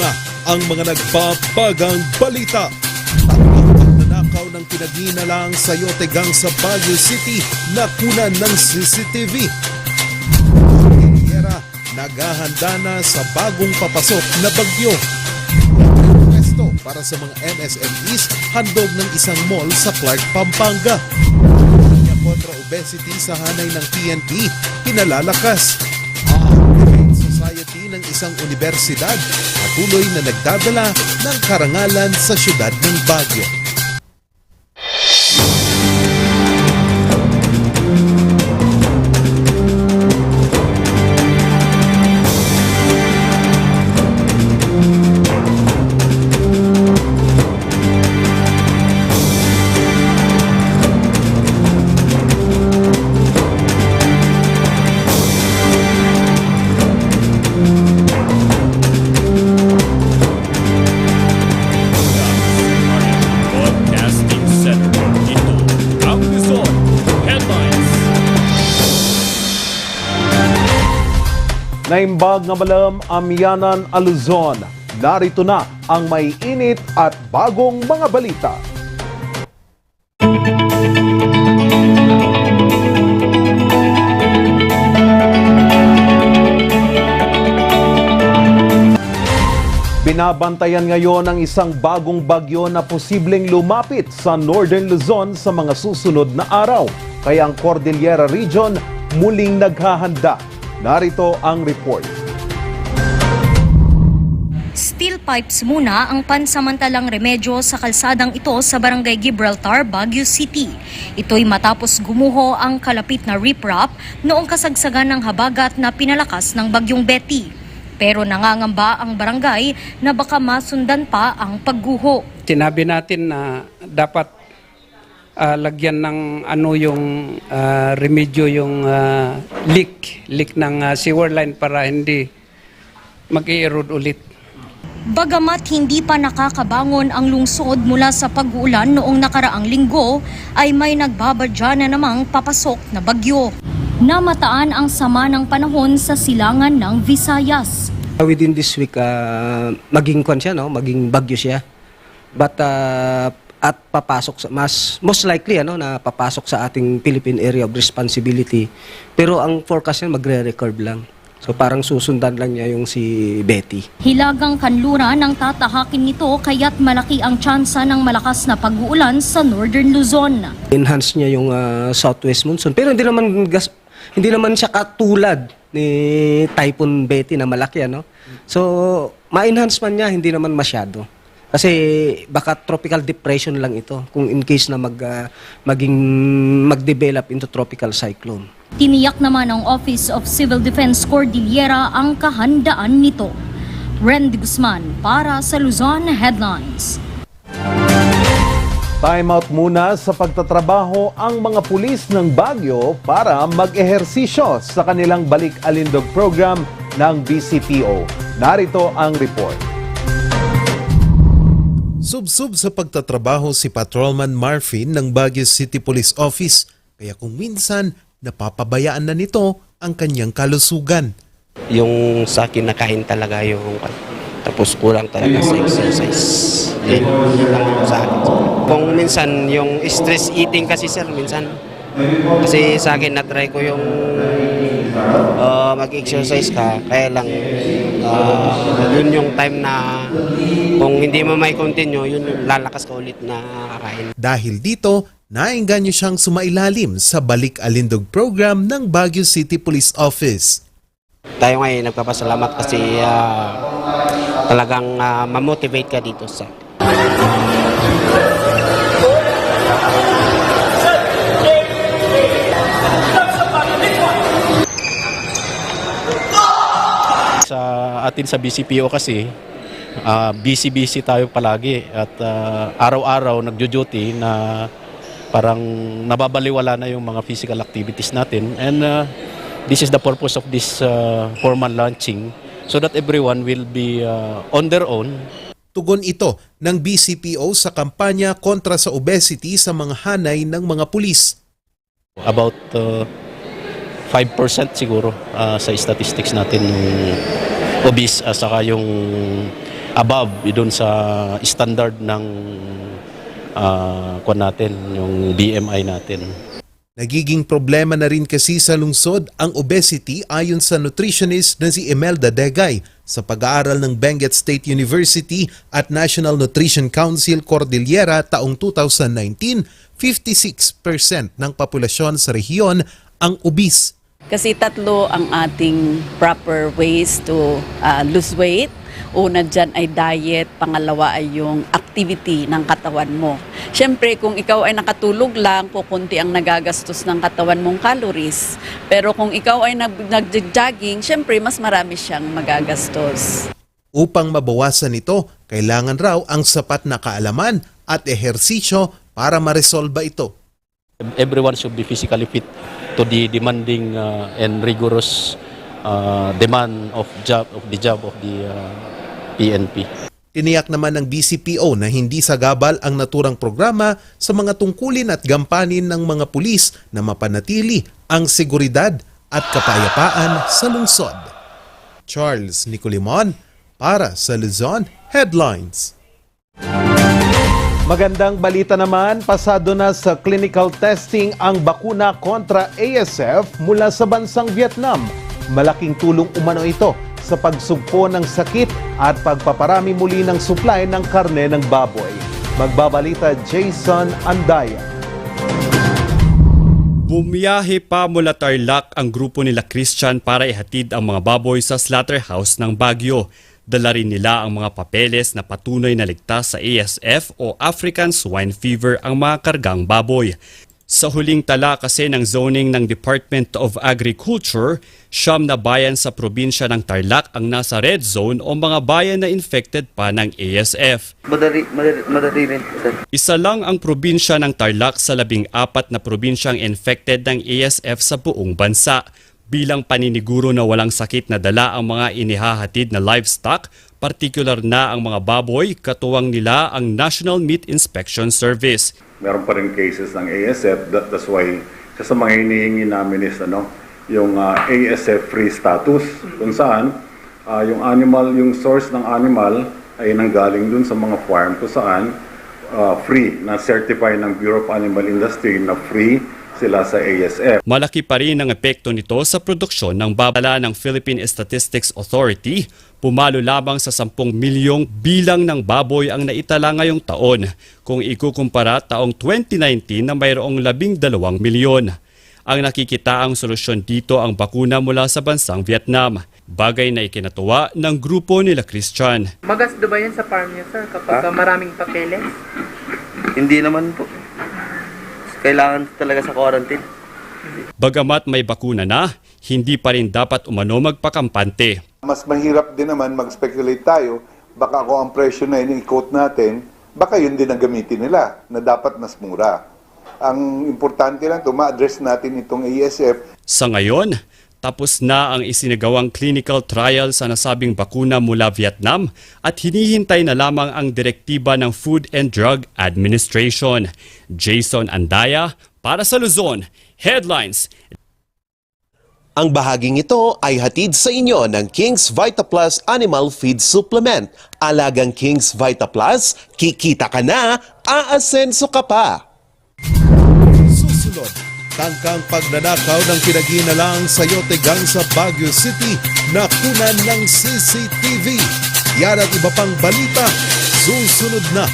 na ang mga nagpapagang balita. Tatlong pagnanakaw ng pinag-iinalaang sayote gang sa Baguio City na kunan ng CCTV. Cordillera naghahanda na sa bagong papasok na bagyo. Pwesto para sa mga MSMEs handog ng isang mall sa Clark, Pampanga. Kontra obesity sa hanay ng PNP, pinalalakas. Debate Society ng isang universidad, patuloy na nagdadala ng karangalan sa syudad ng Baguio. Naimbag nga malam Amyanan Luzon. Narito na ang may init at bagong mga balita. Binabantayan ngayon ang isang bagong bagyo na posibleng lumapit sa Northern Luzon sa mga susunod na araw. Kaya ang Cordillera Region muling naghahanda. Narito ang report. Steel pipes muna ang pansamantalang remedyo sa kalsadang ito sa Barangay Gibraltar, Baguio City. Ito'y matapos gumuho ang kalapit na riprap noong kasagsagan ng habagat na pinalakas ng Bagyong Betty. Pero nangangamba ang barangay na baka masundan pa ang pagguho. Sinabi natin na dapat lagyan ng yung remedyo yung leak ng sewer line para hindi mag-i-erode ulit. Bagamat hindi pa nakakabangon ang lungsod mula sa pag-uulan noong nakaraang linggo, ay may nagbabadya na namang papasok na bagyo. Namataan ang sama ng panahon sa silangan ng Visayas. Within this week, maging bagyo siya. But at papasok most likely na papasok sa ating Philippine Area of Responsibility, pero ang forecast niya magre-recurve lang, so parang susundan lang niya yung si Betty. Hilagang kanluran ang tatahakin nito, kaya't malaki ang tsansa ng malakas na pag-uulan sa Northern Luzon. Enhance niya yung southwest monsoon, pero hindi naman siya katulad ni Typhoon Betty na malaki, so ma-enhance man niya, hindi naman masyado. Kasi baka tropical depression lang ito kung in case na mag-develop into tropical cyclone. Tiniyak naman ng Office of Civil Defense Cordillera ang kahandaan nito. Randy Guzman para sa Luzon Headlines. Time out muna sa pagtatrabaho ang mga pulis ng Baguio para mag-ehersisyo sa kanilang balik-alindog program ng BCPO. Narito ang report. Subsub sa pagtatrabaho si Patrolman Marfin ng Baguio City Police Office, kaya kung minsan napapabayaan na nito ang kanyang kalusugan. Yung sa akin nakain talaga yung tapos kulang talaga sa exercise. Yun lang sa akin. Kung minsan yung stress eating kasi sir, minsan kasi sa akin na-try ko yung mag-exercise ka, kaya lang yun yung time na kung hindi mo may continue, yun lalakas ka ulit na kakain. Dahil dito, naengganyo siyang sumailalim sa balik-alindog program ng Baguio City Police Office. Tayo ngayon nagpapasalamat kasi talagang ma-motivate ka dito sa atin sa BCPO kasi busy tayo palagi at araw-araw nagjo-duty na parang nababaliwala na yung mga physical activities natin, and this is the purpose of this formal launching so that everyone will be on their own. Tugon ito ng BCPO sa kampanya kontra sa obesity sa mga hanay ng mga pulis. About 5% siguro sa statistics natin yung obese, saka yung above doon sa standard ng kwan natin, yung BMI natin. Nagiging problema na rin kasi sa lungsod ang obesity ayon sa nutritionist na si Imelda Degay sa pag-aaral ng Benguet State University at National Nutrition Council Cordillera taong 2019, 56% ng populasyon sa rehiyon ang obese. Kasi tatlo ang ating proper ways to lose weight. Una dyan ay diet, pangalawa ay yung activity ng katawan mo. Siyempre, kung ikaw ay nakatulog lang, kukunti ang nagagastos ng katawan mong calories. Pero kung ikaw ay nag-jogging, siyempre, mas marami siyang magagastos. Upang mabawasan ito, kailangan raw ang sapat na kaalaman at ehersisyo para maresolba ito. Everyone should be physically fit to the demanding and rigorous demand of the job of the PNP. Tiniyak naman ng BCPO na hindi sagabal ang naturang programa sa mga tungkulin at gampanin ng mga pulis na mapanatili ang seguridad at kapayapaan sa lungsod. Charles Nicolimon para sa Luzon Headlines. Magandang balita naman, pasado na sa clinical testing ang bakuna kontra ASF mula sa bansang Vietnam. Malaking tulong umano ito sa pagsugpo ng sakit at pagpaparami muli ng supply ng karne ng baboy. Magbabalita Jason Andaya. Bumiyahe pa mula Tarlac ang grupo nila Christian para ihatid ang mga baboy sa slaughterhouse ng Baguio. Dala rin nila ang mga papeles na patunay na ligtas sa ASF o African Swine Fever ang mga kargang baboy. Sa huling tala kasi ng zoning ng Department of Agriculture, 9 na bayan sa probinsya ng Tarlac ang nasa red zone o mga bayan na infected pa ng ASF. Madali rin, sir. Isa lang ang probinsya ng Tarlac sa 14 na probinsyang infected ng ASF sa buong bansa. Bilang paniniguro na walang sakit na dala ang mga inihahatid na livestock, partikular na ang mga baboy, katuwang nila ang National Meat Inspection Service. Meron pa rin cases ng ASF, that's why sa mga hinihingi namin is yung ASF free status, kung saan yung source ng animal ay nanggaling dun sa mga farm kung saan free, na certify ng Bureau of Animal Industry na free sila sa ASF. Malaki pa rin ang epekto nito sa produksyon ng babala ng Philippine Statistics Authority. Pumalo lamang sa 10 milyong bilang ng baboy ang naitala ngayong taon kung ikukumpara taong 2019 na mayroong 12 milyon. Ang nakikitaang solusyon dito ang bakuna mula sa bansang Vietnam, bagay na ikinatuwa ng grupo nila Christian. Magasto ba yan sa farm niya, sir, kapag maraming papeles? Hindi naman po. Kailangan talaga sa quarantine. Bagamat may bakuna na, hindi pa rin dapat umano magpakampante. Mas mahirap din naman mag-speculate tayo, baka kung ang presyo na ini-quote natin, baka yun din ang gamitin nila, na dapat mas mura. Ang importante lang ito, ma-address natin itong ASF. Sa ngayon, tapos na ang isinagawang clinical trial sa nasabing bakuna mula Vietnam at hinihintay na lamang ang direktiba ng Food and Drug Administration. Jason Andaya para sa Luzon Headlines. Ang bahaging ito ay hatid sa inyo ng King's Vita Plus Animal Feed Supplement. Alagang King's Vita Plus, kikita ka na, aasenso ka pa. Susunod, tangkang pagnanakaw ng pinag-iinalang Sayote Gang sa Baguio City na kunan ng CCTV. Yan at iba pang balita, susunod na.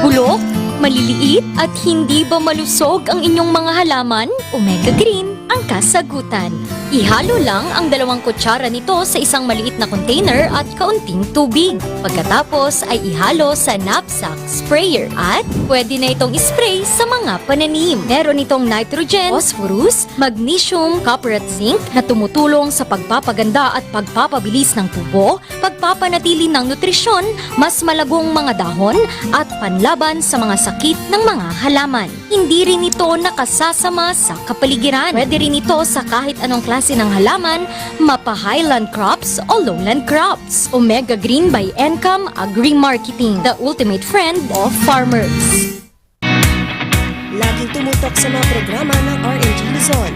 Bulok, maliliit at hindi ba malusog ang inyong mga halaman? Omega Green ang kasagutan. Ihalo lang ang 2 kutsara nito sa isang maliit na container at kaunting tubig. Pagkatapos ay ihalo sa knapsack sprayer at pwede na itong ispray sa mga pananim. Meron itong nitrogen, phosphorus, magnesium, copper at zinc na tumutulong sa pagpapaganda at pagpapabilis ng tubo, pagpapanatili ng nutrisyon, mas malagong mga dahon at panlaban sa mga sakit ng mga halaman. Hindi rin ito nakasasama sa kapaligiran. Pwede rin ito sa kahit anong klase ng halaman, mapa-highland crops o lowland crops. Omega Green by Encam Agri-Marketing, the ultimate friend of farmers. Laging tumutok sa mga programa ng RNG Luzon.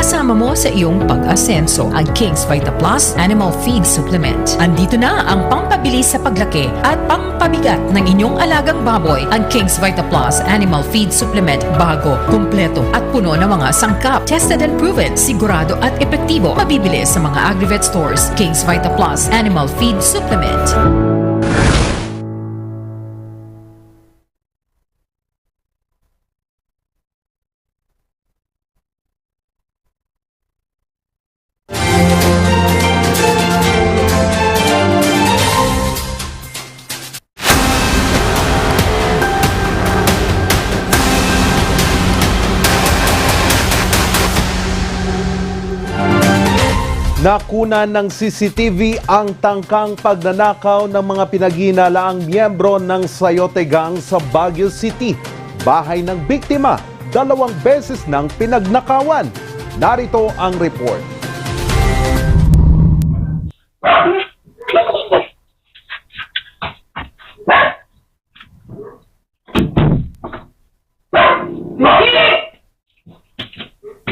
Kasama mo sa iyong pag-asenso ang King's Vita Plus Animal Feed Supplement. Andito na ang pampabilis sa paglaki at pampabigat ng inyong alagang baboy. Ang King's Vita Plus Animal Feed Supplement bago, kumpleto at puno ng mga sangkap. Tested and proven, sigurado at epektibo. Mabibili sa mga Agrivet stores. King's Vita Plus Animal Feed Supplement. Nakuna ng CCTV ang tangkang pagnanakaw ng mga pinaghinalaang miyembro ng Sayote Gang sa Baguio City. Bahay ng biktima, 2 beses nang pinagnakawan. Narito ang report.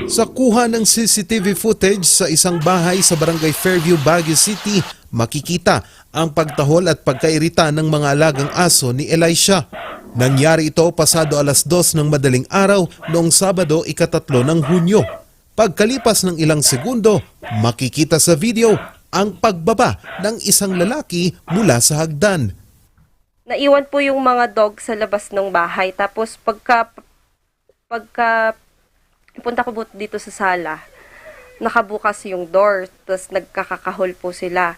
Sa kuha ng CCTV footage sa isang bahay sa Barangay Fairview, Baguio City, makikita ang pagtahol at pagkairita ng mga alagang aso ni Elisha. Nangyari ito pasado 2:00 ng madaling araw noong Sabado, 3 ng Hunyo. Pagkalipas ng ilang segundo, makikita sa video ang pagbaba ng isang lalaki mula sa hagdan. Naiwan po yung mga dog sa labas ng bahay. Tapos pagka punta ko dito sa sala, nakabukas yung door, tapos nagkakakahol po sila.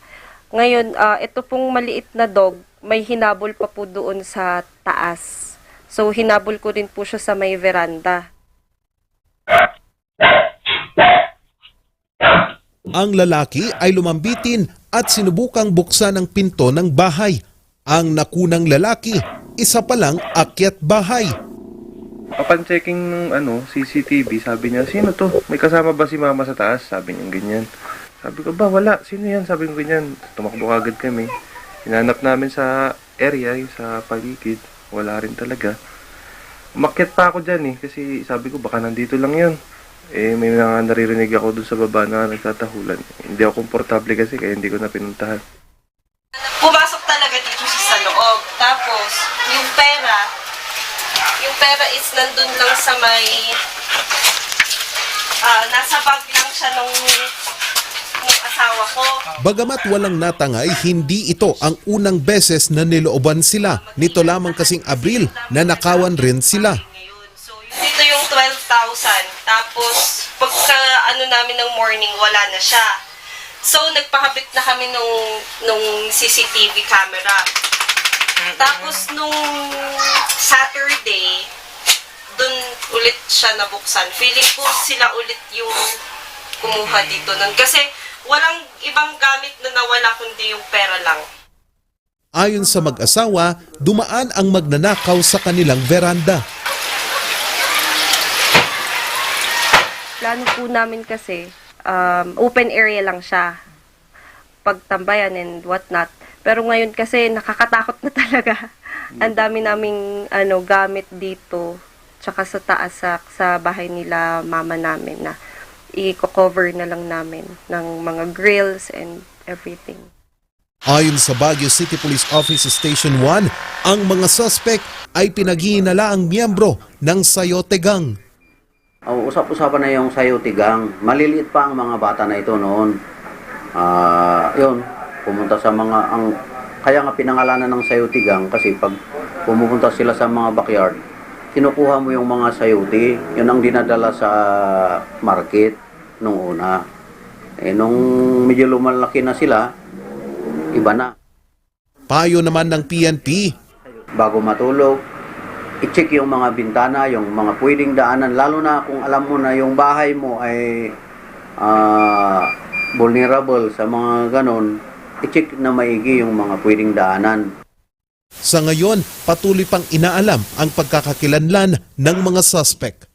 Ngayon, ito pong maliit na dog, may hinabol pa po doon sa taas. So, hinabol ko rin po siya sa may veranda. Ang lalaki ay lumambitin at sinubukang buksan ang pinto ng bahay. Ang nakunang lalaki, isa palang akyat bahay. Upon checking ng CCTV, sabi niya, sino to? May kasama ba si mama sa taas? Sabi niya ganyan. Sabi ko, ba wala. Sino yan? Sabi ko ganyan. Tumakbo agad kami. Hinanap namin sa area, sa paligid. Wala rin talaga. Umakyat pa ako dyan kasi sabi ko baka nandito lang yun. May mga naririnig ako dun sa baba na nagtatahulan. Hindi ako komportable kasi kaya hindi ko na pinuntahan. Pumasok talaga dito sa loob. Tapos, yung pera is nandun lang sa may, nasa bag lang siya nung asawa ko. Bagamat walang natangay, hindi ito ang unang beses na nilooban sila. Nito lamang kasing Abril na nakawan rin sila. Dito yung 12,000. Tapos, pagka namin ng morning, wala na siya. So, nagpahabit na kami nung CCTV camera. Tapos, nung Saturday, dun ulit siya nabuksan. Feeling ko sila ulit yung kumuha dito nun. Kasi walang ibang gamit na nawala kundi yung pera lang. Ayon sa mag-asawa, dumaan ang magnanakaw sa kanilang veranda. Plano po namin kasi, open area lang siya. Pagtambayan and whatnot. Pero ngayon kasi nakakatakot na talaga. Ang dami naming gamit dito. Tsaka sa taas sa bahay nila mama namin na i-cover na lang namin ng mga grills and everything. Ayon sa Baguio City Police Office Station 1, ang mga suspect ay pinaghihinalaang miyembro ng Sayote Gang. Usap-usapan na yung Sayote Gang. Maliliit pa ang mga bata na ito noon. Yun, pumunta sa kaya nga pinangalanan ng Sayote Gang kasi pag pumupunta sila sa mga backyard, kinukuha mo yung mga sayote, yun ang dinadala sa market nung una. Nung medyo lumalaki na sila, iba na. Payo naman ng PNP. Bago matulog, i-check yung mga bintana, yung mga pwedeng daanan, lalo na kung alam mo na yung bahay mo ay vulnerable sa mga ganon, i-check na maigi yung mga pwedeng daanan. Sa ngayon, patuloy pang inaalam ang pagkakakilanlan ng mga suspect.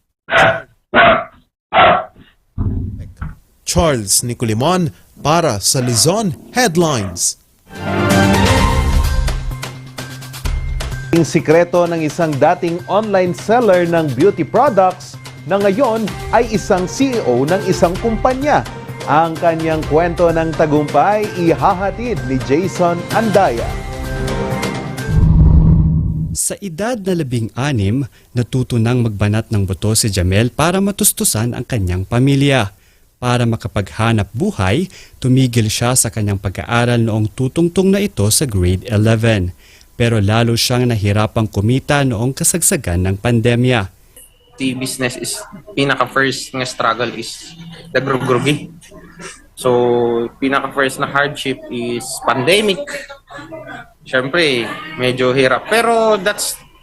Charles Nicolimon para sa Luzon Headlines. Ang sikreto ng isang dating online seller ng beauty products na ngayon ay isang CEO ng isang kumpanya. Ang kanyang kwento ng tagumpay ihahatid ni Jason Andaya. Sa edad na 16, natuto nang magbanat ng buto si Jamel para matustusan ang kanyang pamilya. Para makapaghanap buhay, tumigil siya sa kanyang pag-aaral noong tutungtong na ito sa grade 11. Pero lalo siyang nahirapang kumita noong kasagsagan ng pandemya. The business is pinaka-first nga struggle is nagrugrugi. So, pinaka-first na hardship is pandemic. Siyempre, medyo hirap. Pero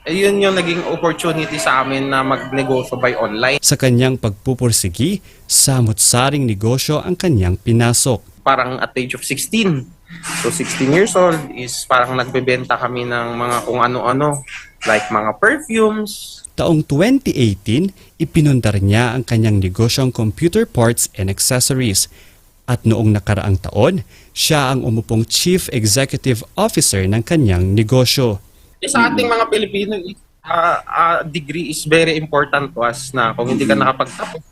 yun yung naging opportunity sa amin na magnegosyo by online. Sa kanyang pagpupursigi, samot-saring negosyo ang kanyang pinasok. Parang at age of 16. So 16 years old is parang nagbebenta kami ng mga kung ano-ano. Like mga perfumes. Taong 2018, ipinundar niya ang kanyang negosyong computer parts and accessories. At noong nakaraang taon, siya ang umupong Chief Executive Officer ng kanyang negosyo. Sa ating mga Pilipino, degree is very important to us na kung hindi ka nakapagtapos,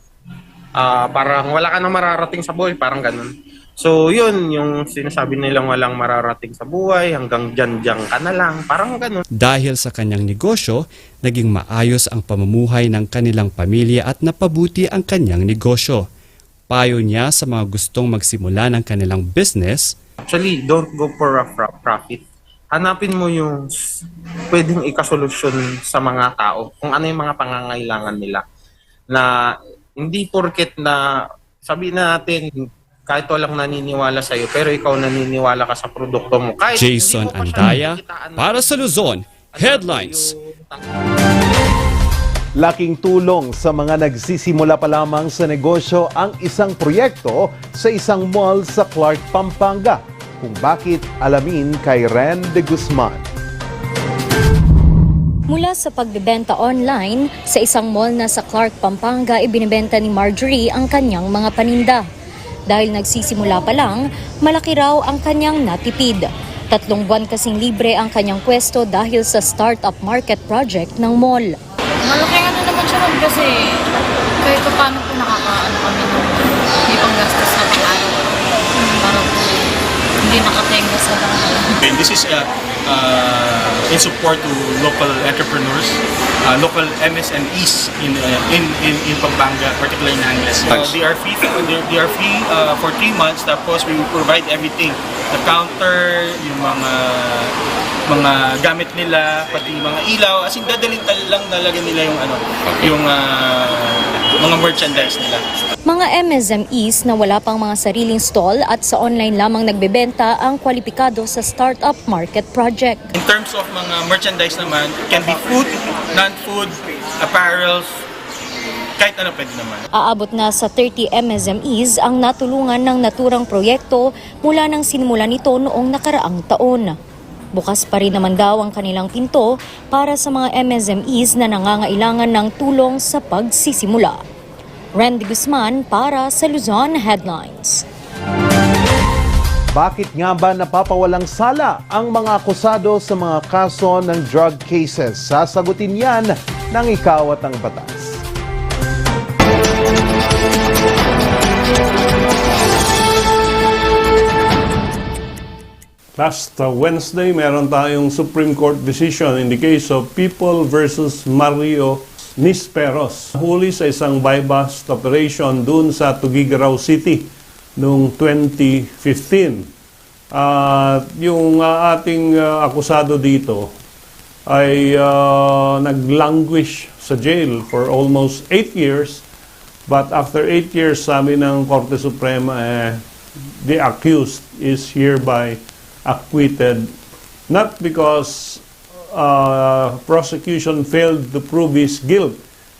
parang wala ka nang mararating sa buhay, parang ganun. So yun, yung sinasabi nilang walang mararating sa buhay, hanggang dyan ka na lang, parang ganun. Dahil sa kanyang negosyo, naging maayos ang pamumuhay ng kanilang pamilya at napabuti ang kanyang negosyo. Payo niya sa mga gustong magsimula ng kanilang business. Actually, don't go for a profit. Hanapin mo yung pwedeng ikasolusyon sa mga tao, kung ano yung mga pangangailangan nila. Na hindi porket na sabihin natin, kahit walang naniniwala sa'yo, pero ikaw naniniwala ka sa produkto mo. Kahit Jason Andaya para sa Luzon Headlines. Laking tulong sa mga nagsisimula pa lamang sa negosyo ang isang proyekto sa isang mall sa Clark, Pampanga. Kung bakit, alamin kay Ren de Guzman. Mula sa pagbebenta online, sa isang mall na sa Clark, Pampanga, ibinibenta ni Marjorie ang kanyang mga paninda. Dahil nagsisimula pa lang, malaki raw ang kanyang natipid. 3 buwan kasing libre ang kanyang pwesto dahil sa startup market project ng mall. Malaking ano naman siya nun kasi kahit paano po nakakaano kami ng may panggastos na pang-araw. Para po hindi nakatenga sa lahat. And this is in support to local entrepreneurs, local MSMEs in Pampanga, particularly in Angeles. They are free for 3 months. Tapos we will provide everything, the counter, yung mga gamit nila, pati mga ilaw. As in, dadalhin lang nalagyan nila yung yung mga merchandise nila. Mga MSMEs na wala pang mga sariling stall at sa online lamang nagbebenta ang kwalipikado sa startup market project. In terms of mga merchandise naman, it can be food, non-food, apparels, kahit ano pwede naman. Aabot na sa 30 MSMEs ang natulungan ng naturang proyekto mula nang sinimulan nito noong nakaraang taon. Bukas pa rin naman daw ang kanilang pinto para sa mga MSMEs na nangangailangan ng tulong sa pagsisimula. Randy Guzman para sa Luzon Headlines. Bakit nga ba napapawalang sala ang mga akusado sa mga kaso ng drug cases? Sasagutin yan ng Ikaw at ang Batas. Last Wednesday, meron tayong Supreme Court decision in the case of People versus Mario Nisperos. Huli sa isang buy-bust operation dun sa Tuguegarao City noong 2015. Yung ating akusado dito ay nag-languish sa jail for almost 8 years. But after 8 years, sabi ng Korte Suprema, the accused is hereby acquitted, not because prosecution failed to prove his guilt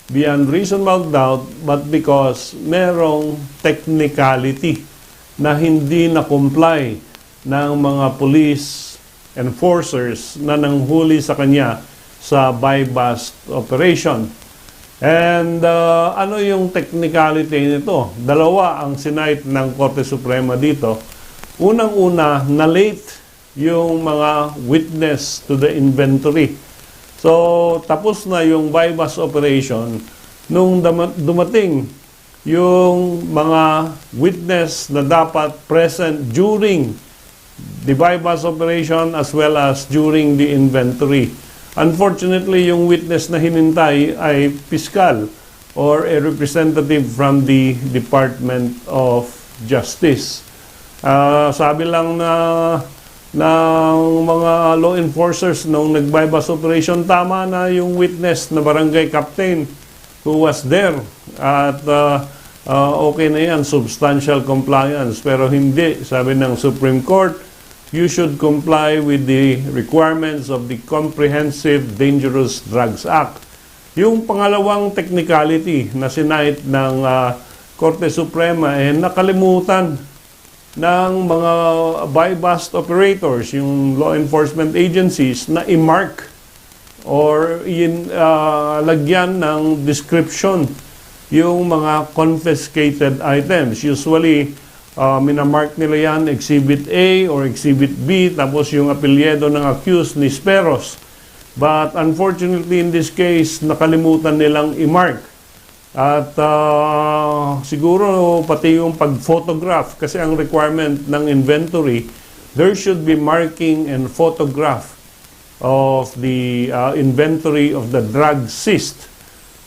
beyond reasonable doubt, but because merong technicality na hindi na-comply ng mga police enforcers na nanghuli sa kanya sa buy-bust operation. And ano yung technicality nito? Dalawa ang sinight ng Korte Suprema dito. Unang-una, na late yung mga witness to the inventory. So, tapos na yung buy-bust operation nung dumating yung mga witness na dapat present during the buy-bust operation as well as during the inventory. Unfortunately, yung witness na hinintay ay piskal or a representative from the Department of Justice. Sabi lang ng mga law enforcers nung nag-buy-bust operation, tama na yung witness na barangay captain who was there. At okay na yan, substantial compliance. Pero hindi, sabi ng Supreme Court, you should comply with the requirements of the Comprehensive Dangerous Drugs Act. Yung pangalawang technicality na sinight ng Korte Suprema nakalimutan ng mga buy-bust operators, yung law enforcement agencies, na i-mark or lagyan ng description yung mga confiscated items. Usually, minamark nila yan Exhibit A or Exhibit B, tapos yung apelyido ng accused ni Speros. But unfortunately in this case, nakalimutan nilang i-mark. At siguro pati yung pag-photograph, kasi ang requirement ng inventory, there should be marking and photograph of the inventory of the drug seized.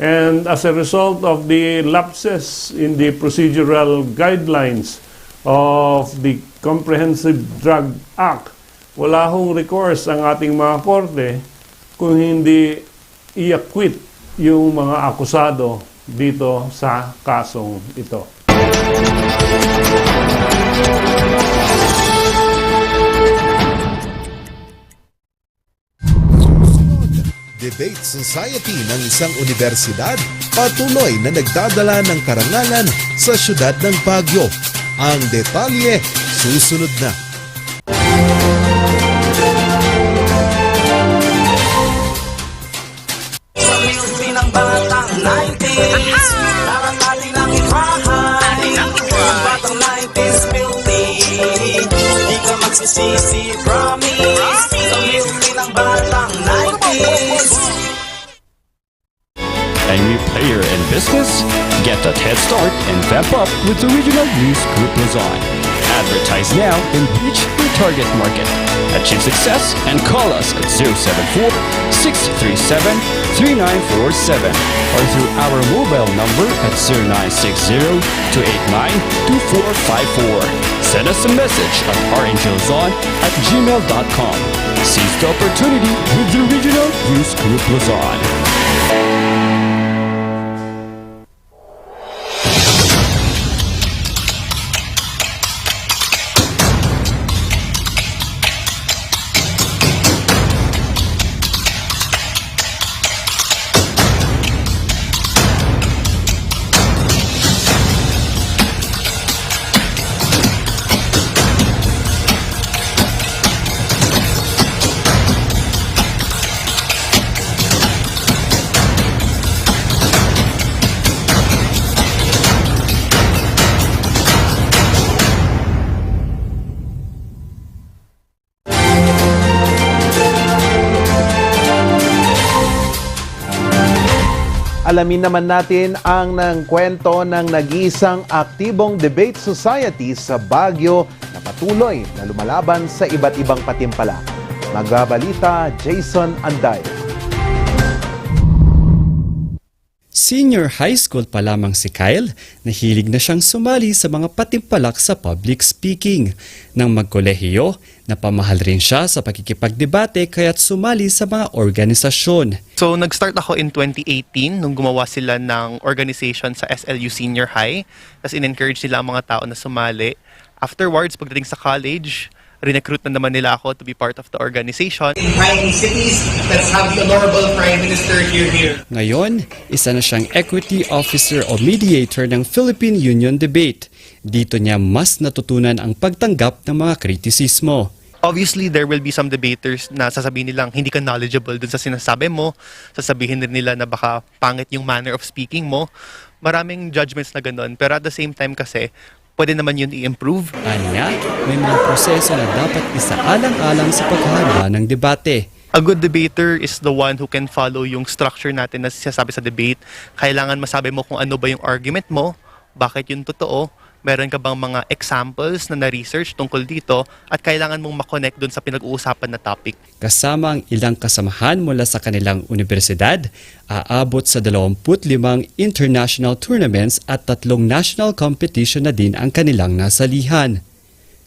And as a result of the lapses in the procedural guidelines of the Comprehensive Drug Act, wala hong recourse ang ating mga korte kung hindi i-acquit yung mga akusado dito sa kasong ito. Debate Society ng isang universidad patuloy na nagdadala ng karangalan sa syudad ng Baguio. Ang detalye susunod na. Sa music ng batang 90s, parang ating ang itrahan. Ang batang 90s filthy, di ka magsisisi, promise. Sa music ng batang 90s. A new player in business? Get that head start and vamp up with the Regional News Group Luzon. Advertise now and reach your target market. Achieve success and call us at 074-637-3947 or through our mobile number at 0960-289-2454. Send us a message at rngluzon@gmail.com. Seize the opportunity with the Regional News Group Luzon. Alamin naman natin ang kwento ng nag-iisang aktibong debate society sa Baguio na patuloy na lumalaban sa iba't ibang patimpalak. Magbabalita, Jason Anday. Senior high school pa lamang si Kyle, nahilig na siyang sumali sa mga patimpalak sa public speaking. Nang magkolehiyo, napamahal rin siya sa pakikipagdebate kaya't sumali sa mga organisasyon. So nag-start ako in 2018 nung gumawa sila ng organization sa SLU Senior High. Tapos in-encourage nila ang mga tao na sumali. Afterwards, pagdating sa college, recruit na naman nila ako to be part of the organization. In tiny cities, let's have the Honorable Prime Minister here. Ngayon, isa na siyang equity officer o mediator ng Philippine Union Debate. Dito niya mas natutunan ang pagtanggap ng mga kritisismo. Obviously, there will be some debaters na sasabihin nilang hindi ka knowledgeable dun sa sinasabi mo. Sasabihin din nila na baka pangit yung manner of speaking mo. Maraming judgments na ganun. Pero at the same time kasi, pwede naman yun i-improve. Anya, may mga proseso na dapat isaalang-alang sa paghahanda ng debate. A good debater is the one who can follow yung structure natin na sinasabi sa debate. Kailangan masabi mo kung ano ba yung argument mo, bakit yun totoo, meron ka bang mga examples na na-research tungkol dito, at kailangan mong makonect dun sa pinag-uusapan na topic. Kasama ang ilang kasamahan mula sa kanilang universidad, aabot sa 25 international tournaments at 3 national competition na din ang kanilang nasalihan.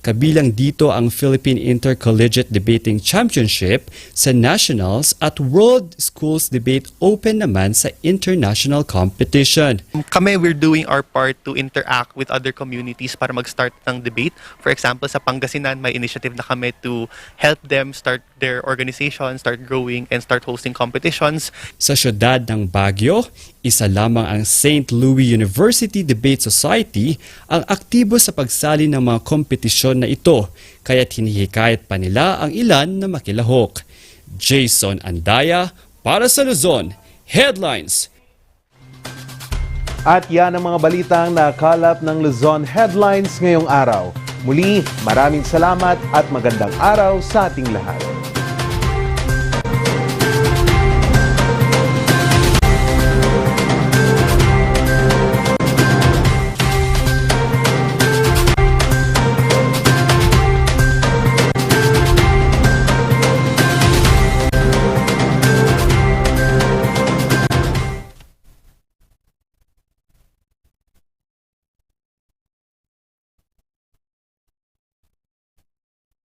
Kabilang dito ang Philippine Intercollegiate Debating Championship sa Nationals at World Schools Debate Open naman sa international competition. Kami, we're doing our part to interact with other communities para mag-start ng debate. For example, sa Pangasinan, may initiative na kami to help them start their organization, start growing, and start hosting competitions. Sa syudad ng Baguio, isa lamang ang St. Louis University Debate Society ang aktibo sa pagsali ng mga kompetisyon na ito, kaya't hinihikayat pa nila ang ilan na makilahok. Jason Andaya para sa Luzon Headlines. At yan ang mga balitang nakalap ng Luzon Headlines ngayong araw. Muli, maraming salamat at magandang araw sa ating lahat.